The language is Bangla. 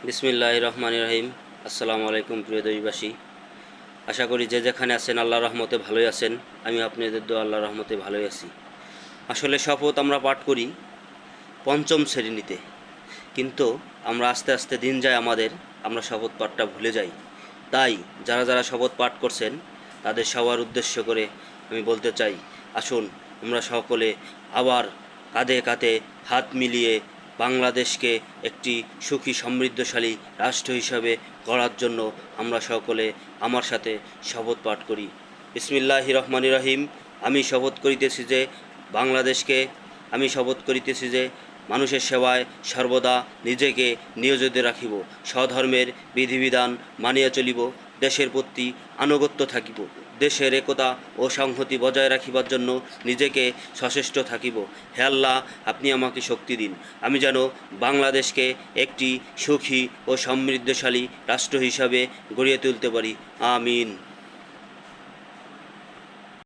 বিসমিল্লাহির রহমানির রহিম। আসসালামু আলাইকুম প্রিয় দেশবাসী। আশা করি যে যেখানে আছেন আল্লাহর রহমতে ভালোই আছেন। আমি আপনাদের দোয়া আল্লাহর রহমতে ভালোই আছি। আসলে শপথ আমরা পাঠ করি পঞ্চম শ্রেণীতে, কিন্তু আমরা আস্তে আস্তে দিন যায় আমাদের, আমরা শপথ পাঠটা ভুলে যাই। তাই যারা যারা শপথ পাঠ করছেন তাদের সবার উদ্দেশ্য করে আমি বলতে চাই, আসুন আমরা সকলে আবার কাঁধে কাঁধে হাত মিলিয়ে বাংলাদেশকে একটি সুখী সমৃদ্ধশালী রাষ্ট্র হিসাবে গড়ার জন্য আমরা সকলে আমার সাথে শপথ পাঠ করি। বিসমিল্লাহির রহমানির রহিম। আমি শপথ করিতেছি যে বাংলাদেশকে, আমি শপথ করিতেছি যে মানুষের সেবায় সর্বদা নিজেকে নিয়োজিত রাখিব, স্বধর্মের বিধিবিধান মানিয়া চলিব, দেশের প্রতি আনুগত্য থাকিব, দেশের একতা ও সংহতি বজায় রাখিবার জন্য নিজেকে সচেষ্ট থাকিব। হে আল্লাহ, আপনি আমাকে শক্তি দিন, আমি যেন বাংলাদেশকে একটি সুখী ও সমৃদ্ধশালী রাষ্ট্র হিসাবে গড়িয়ে তুলতে পারি। আমিন।